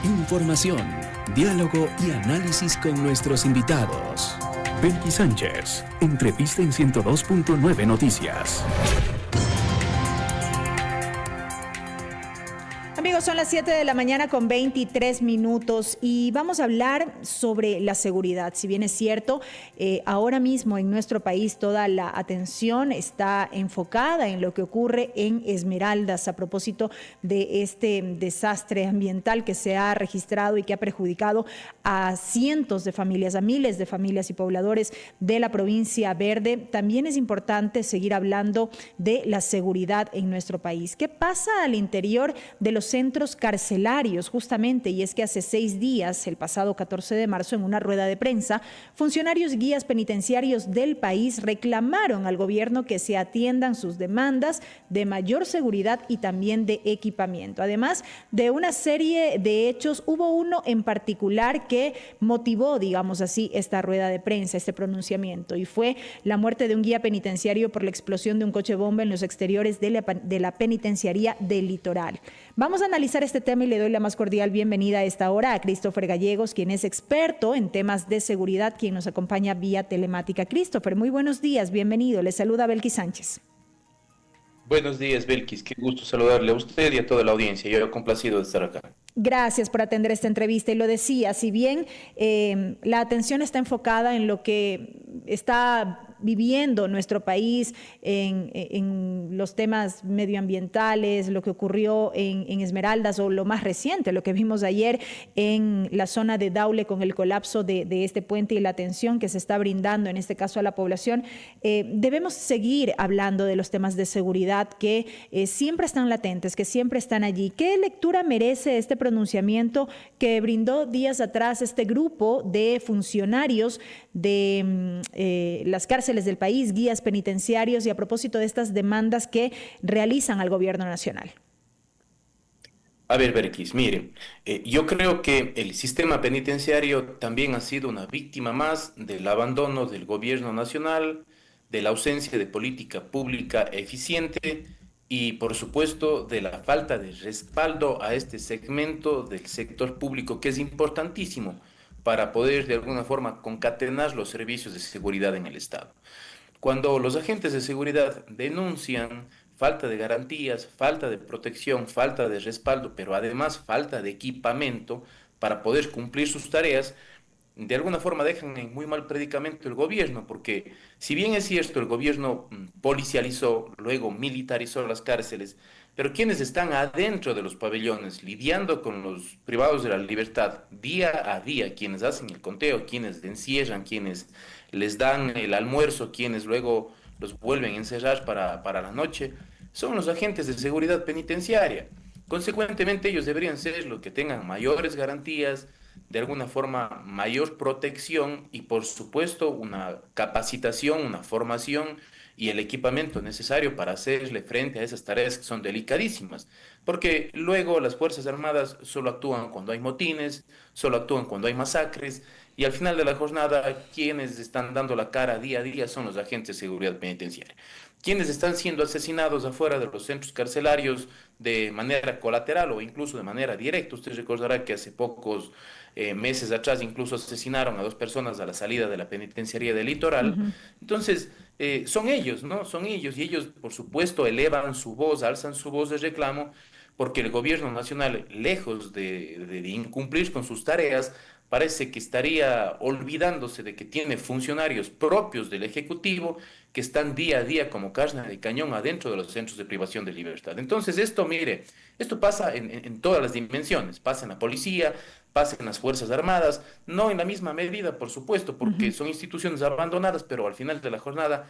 Información, diálogo y análisis con nuestros invitados. Belkis Sánchez, entrevista en 102.9 Noticias. Amigos, son las 7 de la mañana con 23 minutos y vamos a hablar sobre la seguridad. Si bien es cierto, ahora mismo en nuestro país toda la atención está enfocada en lo que ocurre en Esmeraldas a propósito de este desastre ambiental que se ha registrado y que ha perjudicado a cientos de familias, a miles de familias y pobladores de la provincia verde. También es importante seguir hablando de la seguridad en nuestro país. ¿Qué pasa al interior de los centros carcelarios justamente? Y es que hace 6 días, el pasado 14 de marzo, en una rueda de prensa, funcionarios y guías penitenciarios del país reclamaron al gobierno que se atiendan sus demandas de mayor seguridad y también de equipamiento. Además de una serie de hechos, hubo uno en particular que motivó, digamos así, esta rueda de prensa, este pronunciamiento, y fue la muerte de un guía penitenciario por la explosión de un coche bomba en los exteriores de la penitenciaría del Litoral. Vamos a analizar este tema y le doy la más cordial bienvenida a esta hora a Christopher Gallegos, quien es experto en temas de seguridad, quien nos acompaña vía telemática. Christopher, muy buenos días, bienvenido. Le saluda Belkis Sánchez. Buenos días, Belkis. Qué gusto saludarle a usted y a toda la audiencia. Yo complacido de estar acá. Gracias por atender esta entrevista. Y lo decía, si bien la atención está enfocada en lo que está viviendo nuestro país en los temas medioambientales, lo que ocurrió en Esmeraldas o lo más reciente, lo que vimos ayer en la zona de Daule con el colapso de este puente y la atención que se está brindando, en este caso a la población, debemos seguir hablando de los temas de seguridad que siempre están latentes, que siempre están allí. ¿Qué lectura merece este pronunciamiento que brindó días atrás este grupo de funcionarios de las cárceles del país, guías penitenciarios, y a propósito de estas demandas que realizan al gobierno nacional? A ver, Belkis, mire, yo creo que el sistema penitenciario también ha sido una víctima más del abandono del gobierno nacional, de la ausencia de política pública eficiente y, por supuesto, de la falta de respaldo a este segmento del sector público que es importantísimo para poder de alguna forma concatenar los servicios de seguridad en el Estado. Cuando los agentes de seguridad denuncian falta de garantías, falta de protección, falta de respaldo, pero además falta de equipamiento para poder cumplir sus tareas, de alguna forma dejan en muy mal predicamento el gobierno, porque si bien es cierto, el gobierno policializó, luego militarizó las cárceles, pero quienes están adentro de los pabellones, lidiando con los privados de la libertad día a día, quienes hacen el conteo, quienes encierran, quienes les dan el almuerzo, quienes luego los vuelven a encerrar para la noche, son los agentes de seguridad penitenciaria. Consecuentemente, ellos deberían ser los que tengan mayores garantías, de alguna forma mayor protección y por supuesto una capacitación, una formación y el equipamiento necesario para hacerle frente a esas tareas que son delicadísimas. Porque luego las Fuerzas Armadas solo actúan cuando hay motines, solo actúan cuando hay masacres y al final de la jornada quienes están dando la cara día a día son los agentes de seguridad penitenciaria. Quienes están siendo asesinados afuera de los centros carcelarios de manera colateral o incluso de manera directa. Usted recordará que hace pocos meses atrás incluso asesinaron a 2 personas a la salida de la penitenciaría del Litoral. Entonces, son ellos, ¿no? Son ellos y ellos, por supuesto, elevan su voz, alzan su voz de reclamo porque el gobierno nacional, lejos de incumplir con sus tareas, parece que estaría olvidándose de que tiene funcionarios propios del Ejecutivo que están día a día como carne de cañón adentro de los centros de privación de libertad. Entonces, esto, mire, esto pasa en todas las dimensiones, pasa en la policía, pasa en las Fuerzas Armadas, no en la misma medida, por supuesto, porque son instituciones abandonadas, pero al final de la jornada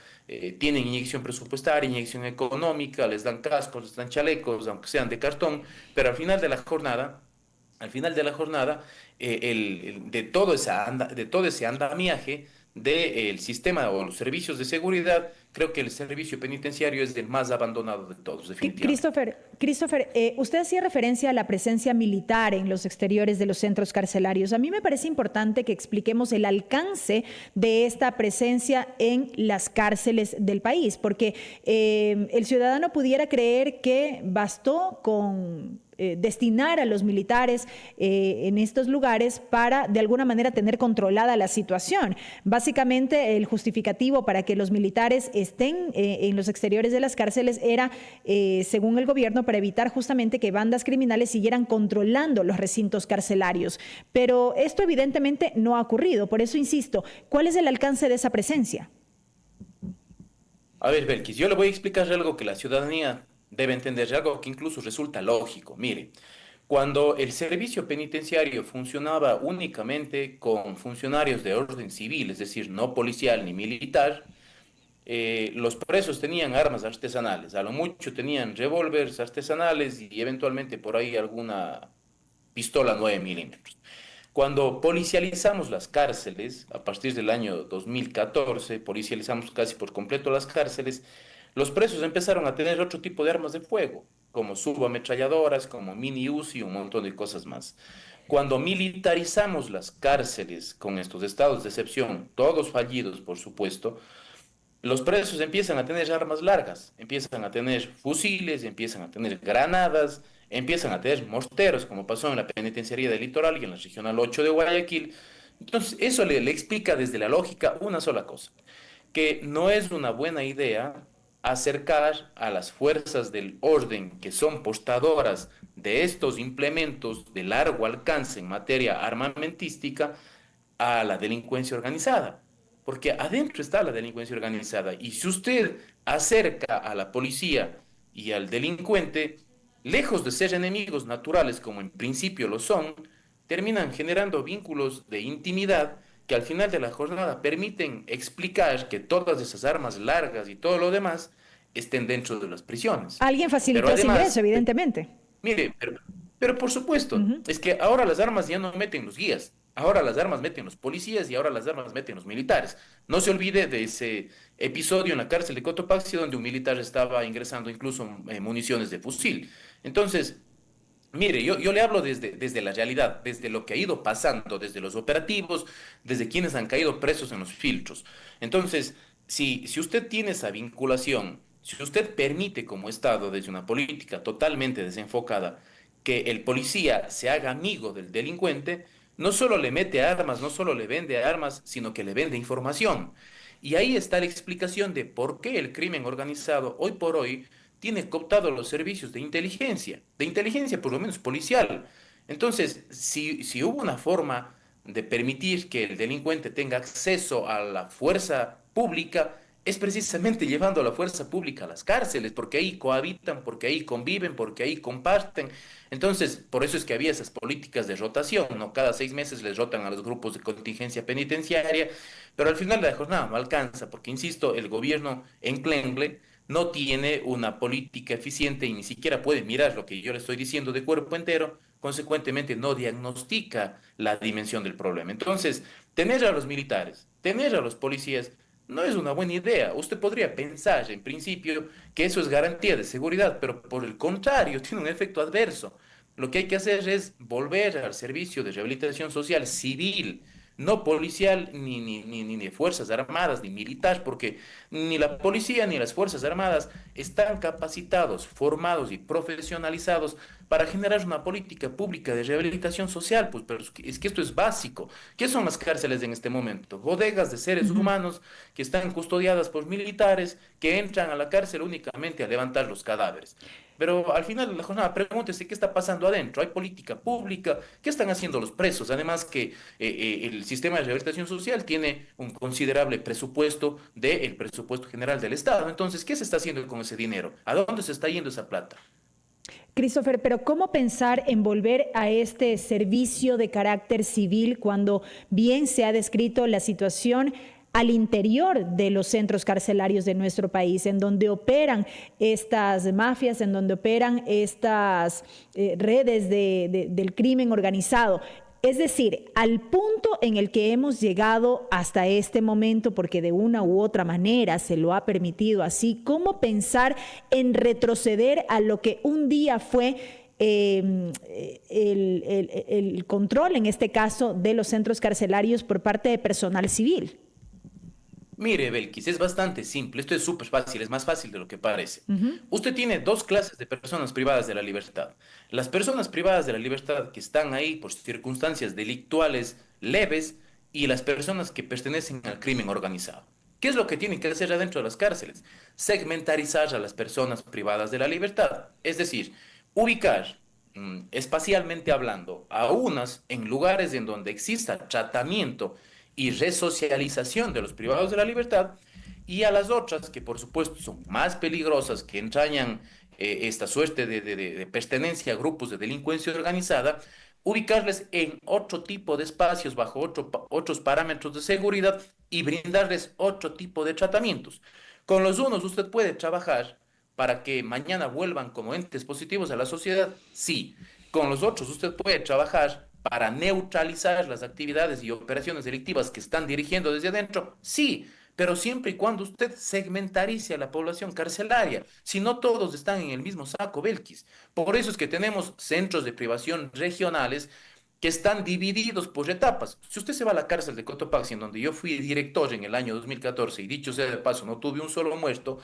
tienen inyección presupuestaria, inyección económica, les dan cascos, les dan chalecos, aunque sean de cartón, pero al final de la jornada, de todo ese andamiaje del sistema o los servicios de seguridad, creo que el servicio penitenciario es el más abandonado de todos, definitivamente. Christopher, usted hacía referencia a la presencia militar en los exteriores de los centros carcelarios. A mí me parece importante que expliquemos el alcance de esta presencia en las cárceles del país, porque el ciudadano pudiera creer que bastó con destinar a los militares en estos lugares para de alguna manera tener controlada la situación. Básicamente el justificativo para que los militares estén en los exteriores de las cárceles era, según el gobierno, para evitar justamente que bandas criminales siguieran controlando los recintos carcelarios. Pero esto evidentemente no ha ocurrido. Por eso insisto, ¿cuál es el alcance de esa presencia? A ver, Belkis, yo le voy a explicar algo que la ciudadanía debe entender, algo que incluso resulta lógico. Mire, cuando el servicio penitenciario funcionaba únicamente con funcionarios de orden civil, es decir, no policial ni militar, los presos tenían armas artesanales, a lo mucho tenían revólveres artesanales y eventualmente por ahí alguna pistola 9 milímetros. Cuando policializamos las cárceles, a partir del año 2014, policializamos casi por completo las cárceles, los presos empezaron a tener otro tipo de armas de fuego, como subametralladoras, como mini Uzi y un montón de cosas más. Cuando militarizamos las cárceles con estos estados de excepción, todos fallidos, por supuesto, los presos empiezan a tener armas largas, empiezan a tener fusiles, empiezan a tener granadas, empiezan a tener morteros, como pasó en la penitenciaría del Litoral y en la Regional 8 de Guayaquil. Entonces, eso le explica desde la lógica una sola cosa, que no es una buena idea acercar a las fuerzas del orden que son portadoras de estos implementos de largo alcance en materia armamentística a la delincuencia organizada, porque adentro está la delincuencia organizada y si usted acerca a la policía y al delincuente, lejos de ser enemigos naturales como en principio lo son, terminan generando vínculos de intimidad que al final de la jornada permiten explicar que todas esas armas largas y todo lo demás estén dentro de las prisiones. Alguien facilitó Pero ese además, ingreso, evidentemente. mire, pero por supuesto, es que ahora las armas ya no meten los guías, ahora las armas meten los policías y ahora las armas meten los militares. No se olvide de ese episodio en la cárcel de Cotopaxi donde un militar estaba ingresando incluso municiones de fusil. Entonces, mire, yo le hablo desde la realidad, desde lo que ha ido pasando, desde los operativos, desde quienes han caído presos en los filtros. Entonces, si usted tiene esa vinculación, si usted permite como Estado, desde una política totalmente desenfocada, que el policía se haga amigo del delincuente, no solo le mete armas, no solo le vende armas, sino que le vende información. Y ahí está la explicación de por qué el crimen organizado hoy por hoy tiene cooptado los servicios de inteligencia por lo menos policial. Entonces, si hubo una forma de permitir que el delincuente tenga acceso a la fuerza pública, es precisamente llevando a la fuerza pública a las cárceles, porque ahí cohabitan, porque ahí conviven, porque ahí comparten. Entonces, por eso es que había esas políticas de rotación, ¿no? Cada 6 meses les rotan a los grupos de contingencia penitenciaria, pero al final de la jornada no alcanza, porque, insisto, el gobierno enclengle no tiene una política eficiente y ni siquiera puede mirar lo que yo le estoy diciendo de cuerpo entero, consecuentemente no diagnostica la dimensión del problema. Entonces, tener a los militares, tener a los policías, no es una buena idea. Usted podría pensar, en principio, que eso es garantía de seguridad, pero por el contrario, tiene un efecto adverso. Lo que hay que hacer es volver al servicio de rehabilitación social civil, no policial, ni de Fuerzas Armadas, ni militar, porque ni la policía ni las Fuerzas Armadas están capacitados, formados y profesionalizados para generar una política pública de rehabilitación social, pues, pero es que esto es básico. ¿Qué son las cárceles en este momento? Bodegas de seres humanos que están custodiadas por militares que entran a la cárcel únicamente a levantar los cadáveres. Pero al final de la jornada, pregúntese qué está pasando adentro. ¿Hay política pública? ¿Qué están haciendo los presos? Además que el sistema de rehabilitación social tiene un considerable presupuesto del presupuesto general del Estado. Entonces, ¿qué se está haciendo con ese dinero? ¿A dónde se está yendo esa plata? Christopher, pero ¿cómo pensar en volver a este servicio de carácter civil cuando bien se ha descrito la situación al interior de los centros carcelarios de nuestro país, en donde operan estas mafias, en donde operan estas redes del crimen organizado? Es decir, al punto en el que hemos llegado hasta este momento, porque de una u otra manera se lo ha permitido así, ¿cómo pensar en retroceder a lo que un día fue el control, en este caso, de los centros carcelarios por parte de personal civil? Mire, Belkis, es bastante simple. Esto es súper fácil, es más fácil de lo que parece. Ujú. Usted tiene dos clases de personas privadas de la libertad. Las personas privadas de la libertad que están ahí por circunstancias delictuales leves y las personas que pertenecen al crimen organizado. ¿Qué es lo que tienen que hacer adentro de las cárceles? Segmentarizar a las personas privadas de la libertad. Es decir, ubicar espacialmente hablando a unas en lugares en donde exista tratamiento y resocialización de los privados de la libertad, y a las otras, que por supuesto son más peligrosas, que entrañan esta suerte de pertenencia a grupos de delincuencia organizada, ubicarles en otro tipo de espacios bajo otros parámetros de seguridad y brindarles otro tipo de tratamientos. Con los unos usted puede trabajar para que mañana vuelvan como entes positivos a la sociedad, sí. Con los otros usted puede trabajar para neutralizar las actividades y operaciones delictivas que están dirigiendo desde adentro, sí, pero siempre y cuando usted segmentarice a la población carcelaria, si no todos están en el mismo saco, Belkis. Por eso es que tenemos centros de privación regionales que están divididos por etapas. Si usted se va a la cárcel de Cotopaxi, en donde yo fui director en el año 2014, y dicho sea de paso, no tuve un solo muerto,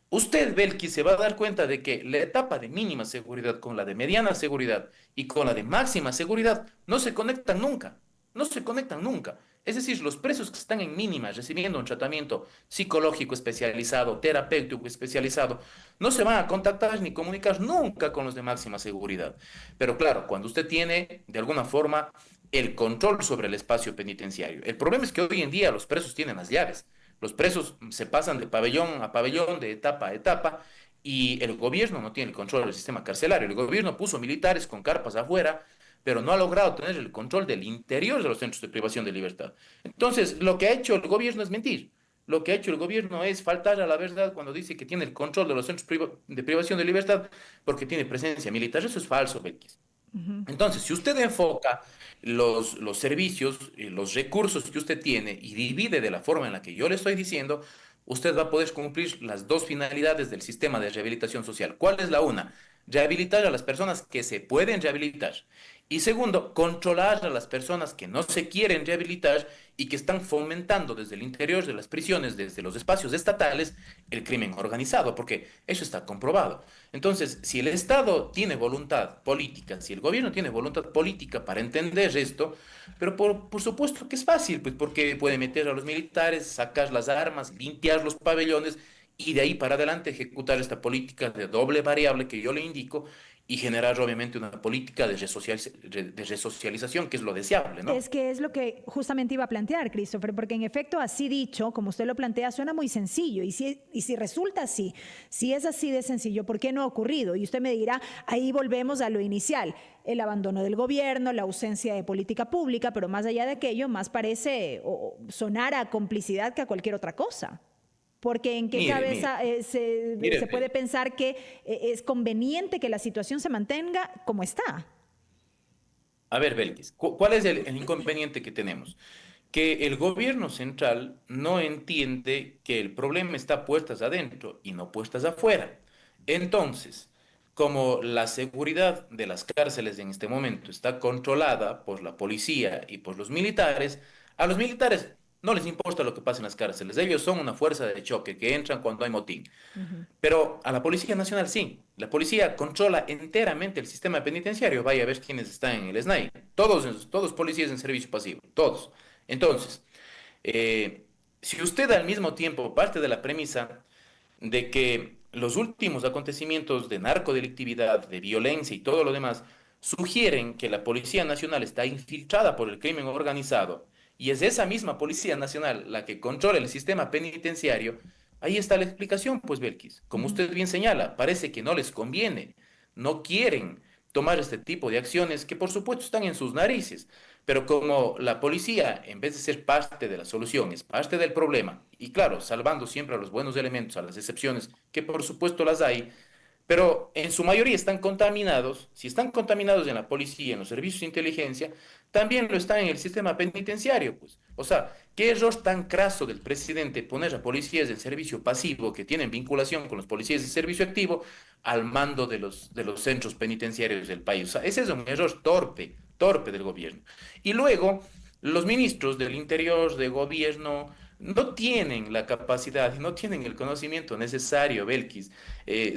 usted, Belki, se va a dar cuenta de que la etapa de mínima seguridad con la de mediana seguridad y con la de máxima seguridad no se conectan nunca, no se conectan nunca. Es decir, los presos que están en mínima recibiendo un tratamiento psicológico especializado, terapéutico especializado, no se van a contactar ni comunicar nunca con los de máxima seguridad. Pero claro, cuando usted tiene de alguna forma el control sobre el espacio penitenciario, el problema es que hoy en día los presos tienen las llaves. Los presos se pasan de pabellón a pabellón, de etapa a etapa, y el gobierno no tiene el control del sistema carcelario. El gobierno puso militares con carpas afuera, pero no ha logrado tener el control del interior de los centros de privación de libertad. Entonces, lo que ha hecho el gobierno es mentir. Lo que ha hecho el gobierno es faltar a la verdad cuando dice que tiene el control de los centros de privación de libertad porque tiene presencia militar. Eso es falso, Belkis. Ujú. Entonces, si usted enfoca los servicios, los recursos que usted tiene y divide de la forma en la que yo le estoy diciendo, usted va a poder cumplir las dos finalidades del sistema de rehabilitación social. ¿Cuál es la una? Rehabilitar a las personas que se pueden rehabilitar. Y segundo, controlar a las personas que no se quieren rehabilitar y que están fomentando desde el interior de las prisiones, desde los espacios estatales, el crimen organizado, porque eso está comprobado. Entonces, si el Estado tiene voluntad política, si el gobierno tiene voluntad política para entender esto, pero por supuesto que es fácil, pues porque puede meter a los militares, sacar las armas, limpiar los pabellones y de ahí para adelante ejecutar esta política de doble variable que yo le indico y generar obviamente una política de resocialización, que es lo deseable, Es ¿no? que es lo que justamente iba a plantear, Christopher, porque en efecto, así dicho, como usted lo plantea, suena muy sencillo. Y si resulta así, si es así de sencillo, ¿por qué no ha ocurrido? Y usted me dirá, ahí volvemos a lo inicial, el abandono del gobierno, la ausencia de política pública, pero más allá de aquello, más parece sonar a complicidad que a cualquier otra cosa. Porque en qué Mire, mire, cabeza se mire, puede pensar que es conveniente que la situación se mantenga como está. a ver, Belkis, ¿cuál es el inconveniente que tenemos? Que el gobierno central no entiende que el problema está puestas adentro y no puestas afuera. Entonces, como la seguridad de las cárceles en este momento está controlada por la policía y por los militares, a los militares no les importa lo que pasa en las cárceles. Ellos son una fuerza de choque que entran cuando hay motín. Ujú. Pero a la Policía Nacional sí. La policía controla enteramente el sistema penitenciario. Vaya a ver quiénes están en el SNAI. Todos policías en servicio pasivo. Todos. Entonces, eh, si usted al mismo tiempo parte de la premisa de que los últimos acontecimientos de narcodelictividad, de violencia y todo lo demás sugieren que la Policía Nacional está infiltrada por el crimen organizado y es esa misma Policía Nacional la que controla el sistema penitenciario, ahí está la explicación, pues Belkis. Como Ujú. usted bien señala, parece que no les conviene, no quieren tomar este tipo de acciones que por supuesto están en sus narices. Pero como la policía, en vez de ser parte de la solución, es parte del problema, y claro, salvando siempre a los buenos elementos, a las excepciones, que por supuesto las hay, pero en su mayoría están contaminados. Si están contaminados en la policía, en los servicios de inteligencia, también lo están en el sistema penitenciario, pues. O sea, qué error tan craso del presidente poner a policías del servicio pasivo que tienen vinculación con los policías de servicio activo al mando de los centros penitenciarios del país. O sea, ese es un error torpe del gobierno. Y luego, los ministros del interior, de gobierno, no tienen la capacidad, no tienen el conocimiento necesario, Belkis.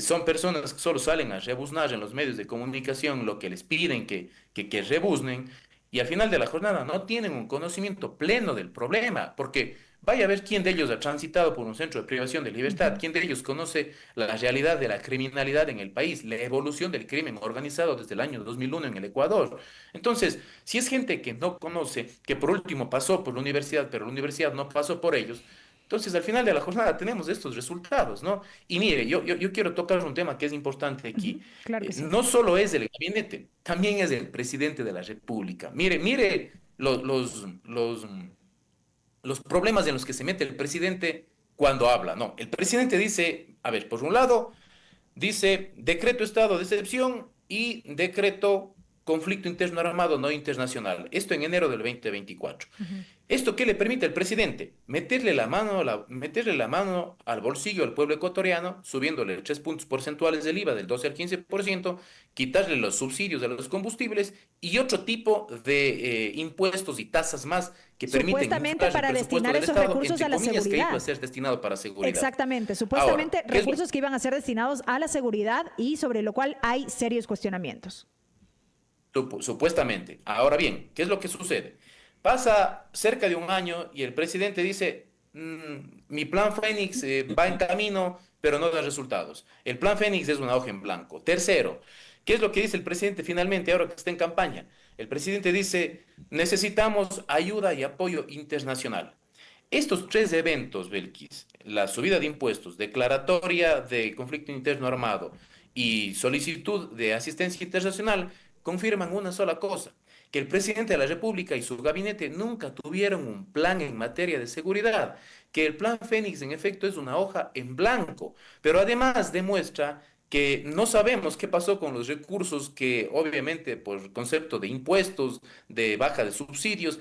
Son personas que solo salen a rebuznar en los medios de comunicación lo que les piden que rebuznen y al final de la jornada no tienen un conocimiento pleno del problema, porque vaya a ver quién de ellos ha transitado por un centro de privación de libertad, quién de ellos conoce la realidad de la criminalidad en el país, la evolución del crimen organizado desde el año 2001 en el Ecuador. Entonces, si es gente que no conoce, que por último pasó por la universidad, pero la universidad no pasó por ellos, entonces al final de la jornada tenemos estos resultados, ¿no? Y mire, yo quiero tocar un tema que es importante Ujú, aquí. claro que sí. No solo es del gabinete, también es del presidente de la República. Mire los problemas en los que se mete el presidente cuando habla. No, el presidente dice, a ver, por un lado, dice decreto estado de excepción y decreto conflicto interno armado no internacional. Esto en enero del 2024. Ujú. ¿Esto qué le permite al presidente? Meterle la mano al bolsillo al pueblo ecuatoriano, subiéndole 3 puntos porcentuales del IVA del 12 al 15%, quitarle los subsidios a los combustibles y otro tipo de impuestos y tasas más que permiten Supuestamente inflar el para presupuesto destinar del esos Estado, recursos entre a la comillas, que iba a seguridad. ser destinado para seguridad. Exactamente, Ahora, supuestamente ¿qué es lo recursos que iban a ser destinados a la seguridad y sobre lo cual hay serios cuestionamientos. Supuestamente. Ahora bien, ¿qué es lo que sucede? Pasa cerca de un año y el presidente dice, mi plan Fénix va en camino, pero no da resultados. El plan Fénix es una hoja en blanco. Tercero, ¿qué es lo que dice el presidente finalmente ahora que está en campaña? El presidente dice, necesitamos ayuda y apoyo internacional. Estos tres eventos, Belkis, la subida de impuestos, declaratoria de conflicto interno armado y solicitud de asistencia internacional, confirman una sola cosa, que el presidente de la República y su gabinete nunca tuvieron un plan en materia de seguridad, que el plan Fénix en efecto es una hoja en blanco, pero además demuestra que no sabemos qué pasó con los recursos que obviamente por concepto de impuestos, de baja de subsidios,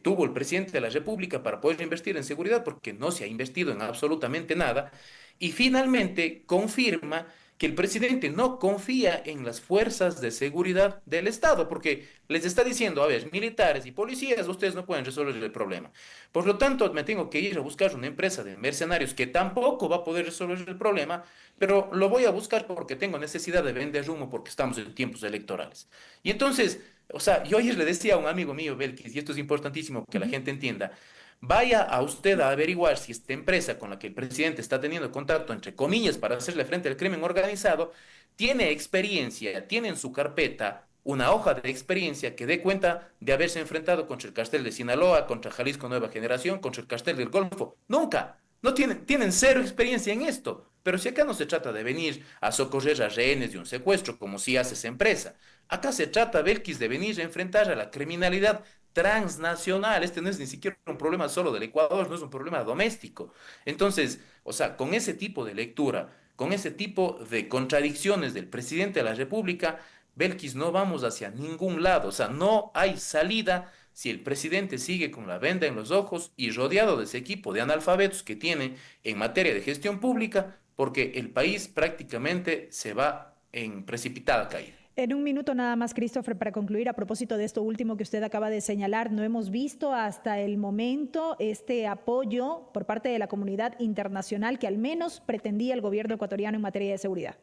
tuvo el presidente de la República para poder invertir en seguridad, porque no se ha investido en absolutamente nada. Y finalmente confirma que el presidente no confía en las fuerzas de seguridad del Estado, porque les está diciendo, a ver, militares y policías, ustedes no pueden resolver el problema. Por lo tanto, me tengo que ir a buscar una empresa de mercenarios que tampoco va a poder resolver el problema, pero lo voy a buscar porque tengo necesidad de vender humo porque estamos en tiempos electorales. Y entonces, o sea, yo ayer le decía a un amigo mío, Belkis, y esto es importantísimo que la Ujú. gente entienda, vaya a usted a averiguar si esta empresa con la que el presidente está teniendo contacto, entre comillas, para hacerle frente al crimen organizado, tiene experiencia, tiene en su carpeta una hoja de experiencia que dé cuenta de haberse enfrentado contra el cartel de Sinaloa, contra Jalisco Nueva Generación, contra el cartel del Golfo. Nunca. No tienen cero experiencia en esto. Pero si acá no se trata de venir a socorrer a rehenes de un secuestro, como si hace esa empresa. Acá se trata, Belkis, de venir a enfrentar a la criminalidad transnacional. Este no es ni siquiera un problema solo del Ecuador, no es un problema doméstico. Entonces, o sea, con ese tipo de lectura, con ese tipo de contradicciones del presidente de la República, Belkis, no vamos hacia ningún lado. O sea, no hay salida si el presidente sigue con la venda en los ojos y rodeado de ese equipo de analfabetos que tiene en materia de gestión pública, porque el país prácticamente se va en precipitada caída. En un minuto nada más, Christopher, para concluir, a propósito de esto último que usted acaba de señalar, no hemos visto hasta el momento este apoyo por parte de la comunidad internacional que al menos pretendía el gobierno ecuatoriano en materia de seguridad.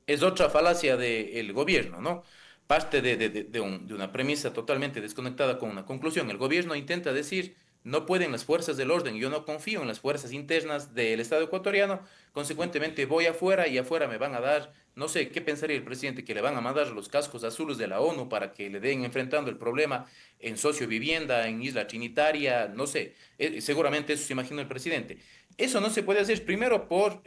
Es otra falacia del gobierno, ¿no? Parte de una premisa totalmente desconectada con una conclusión. El gobierno intenta decir, no pueden las fuerzas del orden, yo no confío en las fuerzas internas del Estado ecuatoriano, consecuentemente voy afuera y afuera me van a dar, no sé, ¿qué pensaría el presidente? Que le van a mandar los cascos azules de la ONU para que le den enfrentando el problema en sociovivienda, en Isla Trinitaria, no sé, seguramente eso se imagina el presidente. Eso no se puede hacer primero por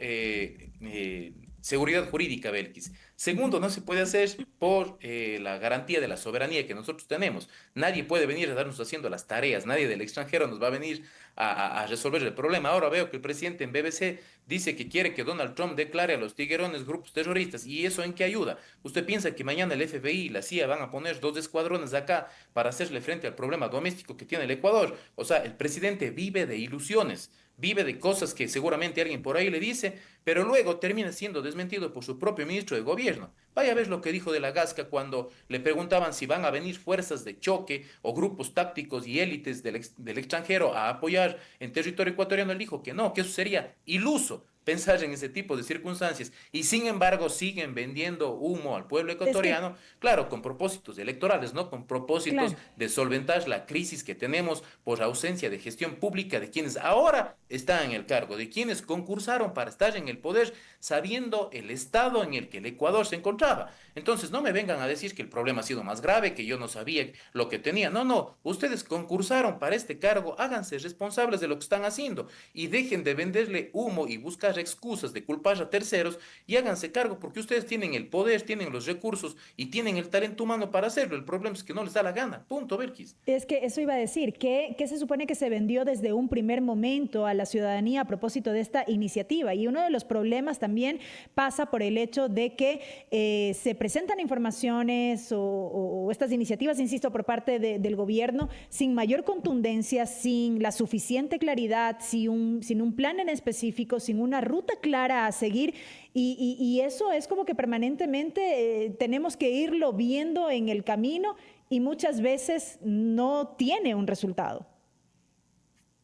seguridad jurídica, Belkis. Segundo, no se puede hacer por la garantía de la soberanía que nosotros tenemos. Nadie puede venir a darnos haciendo las tareas, nadie del extranjero nos va a venir a resolver el problema. Ahora veo que el presidente en BBC dice que quiere que Donald Trump declare a los tiguerones grupos terroristas. ¿Y eso en qué ayuda? ¿Usted piensa que mañana el FBI y la CIA van a poner 2 escuadrones acá para hacerle frente al problema doméstico que tiene el Ecuador? O sea, el presidente vive de ilusiones, vive de cosas que seguramente alguien por ahí le dice, pero luego termina siendo desmentido por su propio ministro de gobierno. Vaya a ver lo que dijo de la Gasca cuando le preguntaban si van a venir fuerzas de choque o grupos tácticos y élites del extranjero a apoyar en territorio ecuatoriano. Él dijo que no, que eso sería iluso pensar en ese tipo de circunstancias. Y sin embargo siguen vendiendo humo al pueblo Es que, ecuatoriano, claro, con propósitos electorales, no con propósitos claro. de solventar la crisis que tenemos por ausencia de gestión pública de quienes ahora están en el cargo, de quienes concursaron para estar en el poder sabiendo el estado en el que el Ecuador se encontraba. Entonces, no me vengan a decir que el problema ha sido más grave, que yo no sabía lo que tenía. No, no, ustedes concursaron para este cargo, háganse responsables de lo que están haciendo y dejen de venderle humo y buscar excusas de culpar a terceros y háganse cargo porque ustedes tienen el poder, tienen los recursos y tienen el talento humano para hacerlo. El problema es que no les da la gana. Punto, Berkis. Es que eso iba a decir, ¿qué se supone que se vendió desde un primer momento a la ciudadanía a propósito de esta iniciativa? Y uno de los problemas también pasa por el hecho de que se presentan informaciones o estas iniciativas, insisto, por parte del gobierno sin mayor contundencia, sin la suficiente claridad, sin un plan en específico, sin una ruta clara a seguir. Y eso es como que permanentemente tenemos que irlo viendo en el camino y muchas veces no tiene un resultado.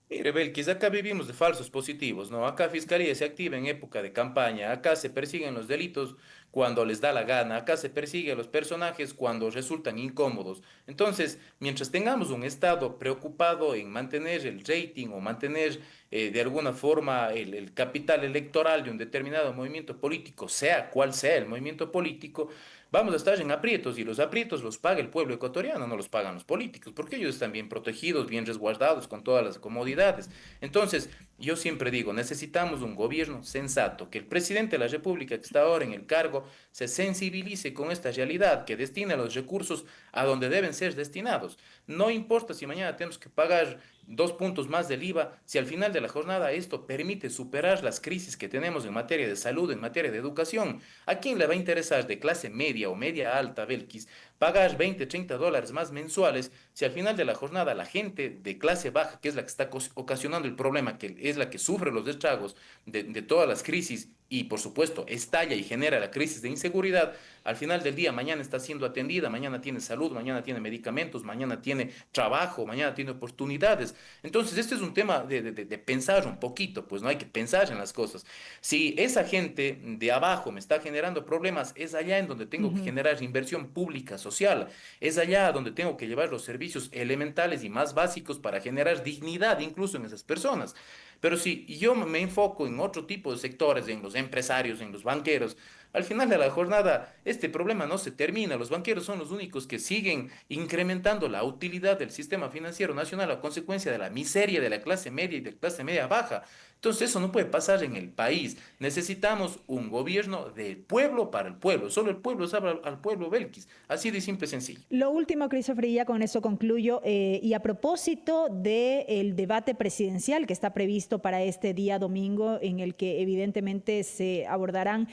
Mire, Belkis, acá vivimos de falsos positivos, ¿no? Acá Fiscalía se activa en época de campaña, acá se persiguen los delitos cuando les da la gana, acá se persigue a los personajes cuando resultan incómodos. Entonces, mientras tengamos un Estado preocupado en mantener el rating o mantener de alguna forma el capital electoral de un determinado movimiento político, sea cual sea el movimiento político, vamos a estar en aprietos y los aprietos los paga el pueblo ecuatoriano, no los pagan los políticos, porque ellos están bien protegidos, bien resguardados con todas las comodidades. Entonces, yo siempre digo, necesitamos un gobierno sensato, que el presidente de la República que está ahora en el cargo se sensibilice con esta realidad, que destine los recursos a donde deben ser destinados. No importa si mañana tenemos que pagar 2 puntos más del IVA, si al final de la jornada esto permite superar las crisis que tenemos en materia de salud, en materia de educación. ¿A quién le va a interesar de clase media o media alta, Belkis, pagar 20, $30 más mensuales si al final de la jornada la gente de clase baja, que es la que está ocasionando el problema, que es la que sufre los estragos de todas las crisis y por supuesto estalla y genera la crisis de inseguridad, al final del día mañana está siendo atendida, mañana tiene salud, mañana tiene medicamentos, mañana tiene trabajo, mañana tiene oportunidades? Entonces, este es un tema de pensar un poquito, pues no hay que pensar en las cosas. Si esa gente de abajo me está generando problemas, es allá en donde tengo que Ujú. generar inversión pública social, es allá donde tengo que llevar los servicios elementales y más básicos para generar dignidad incluso en esas personas. Pero si yo me enfoco en otro tipo de sectores, en los empresarios, en los banqueros, al final de la jornada este problema no se termina. Los banqueros son los únicos que siguen incrementando la utilidad del sistema financiero nacional a consecuencia de la miseria de la clase media y de la clase media baja. Entonces eso no puede pasar en el país. Necesitamos un gobierno del pueblo para el pueblo. Solo el pueblo sabe al pueblo, Belkis. Así de simple y sencillo. Lo último, Christopher, y ya con eso concluyo, y a propósito del debate presidencial que está previsto para este día domingo, en el que evidentemente se abordarán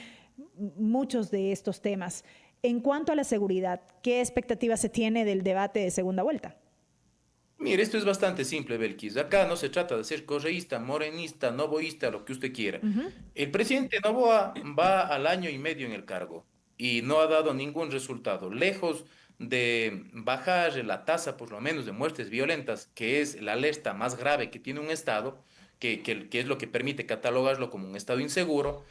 muchos de estos temas. En cuanto a la seguridad, ¿qué expectativas se tiene del debate de segunda vuelta? Mire, esto es bastante simple, Belkis. Acá no se trata de ser correísta, morenista, novoísta, lo que usted quiera. Ujú. El presidente Novoa va al año y medio en el cargo y no ha dado ningún resultado. Lejos de bajar la tasa, por lo menos, de muertes violentas, que es la alerta más grave que tiene un Estado, que es lo que permite catalogarlo como un Estado inseguro,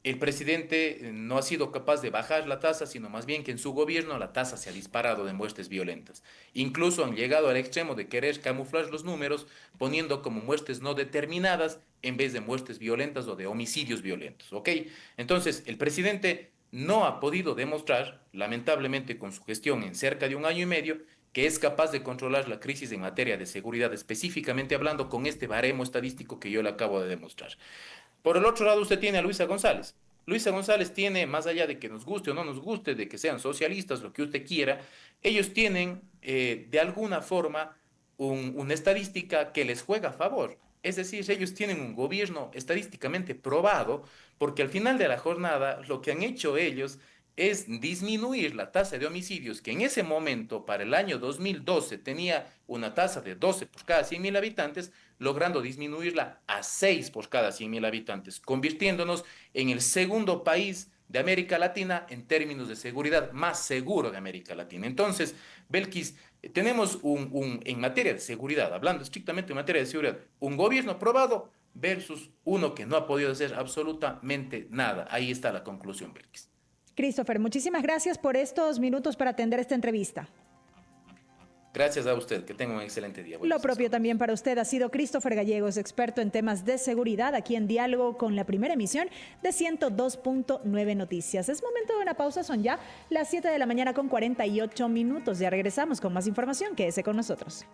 el presidente no ha sido capaz de bajar la tasa, sino más bien que en su gobierno la tasa se ha disparado de muertes violentas. Incluso han llegado al extremo de querer camuflar los números poniendo como muertes no determinadas en vez de muertes violentas o de homicidios violentos, ¿ok? Entonces, el presidente no ha podido demostrar, lamentablemente con su gestión en cerca de un año y medio, que es capaz de controlar la crisis en materia de seguridad, específicamente hablando con este baremo estadístico que yo le acabo de demostrar. Por el otro lado, usted tiene a Luisa González. Luisa González tiene, más allá de que nos guste o no nos guste, de que sean socialistas, lo que usted quiera, ellos tienen de alguna forma una estadística que les juega a favor. Es decir, ellos tienen un gobierno estadísticamente probado, porque al final de la jornada lo que han hecho ellos es disminuir la tasa de homicidios, que en ese momento, para el año 2012, tenía una tasa de 12 por cada 100.000 habitantes, logrando disminuirla a 6 por cada 100.000 habitantes, convirtiéndonos en el segundo país de América Latina en términos de seguridad, más seguro de América Latina. Entonces, Belkis, tenemos en materia de seguridad, hablando estrictamente en materia de seguridad, un gobierno probado versus uno que no ha podido hacer absolutamente nada. Ahí está la conclusión, Belkis. Christopher, muchísimas gracias por estos minutos para atender esta entrevista. Gracias a usted, que tenga un excelente día. Lo propio también para usted. Ha sido Christopher Gallegos, experto en temas de seguridad, aquí en Diálogo con la primera emisión de 102.9 Noticias. Es momento de una pausa, son ya las 7 de la mañana con 48 minutos. Ya regresamos con más información, quédese con nosotros.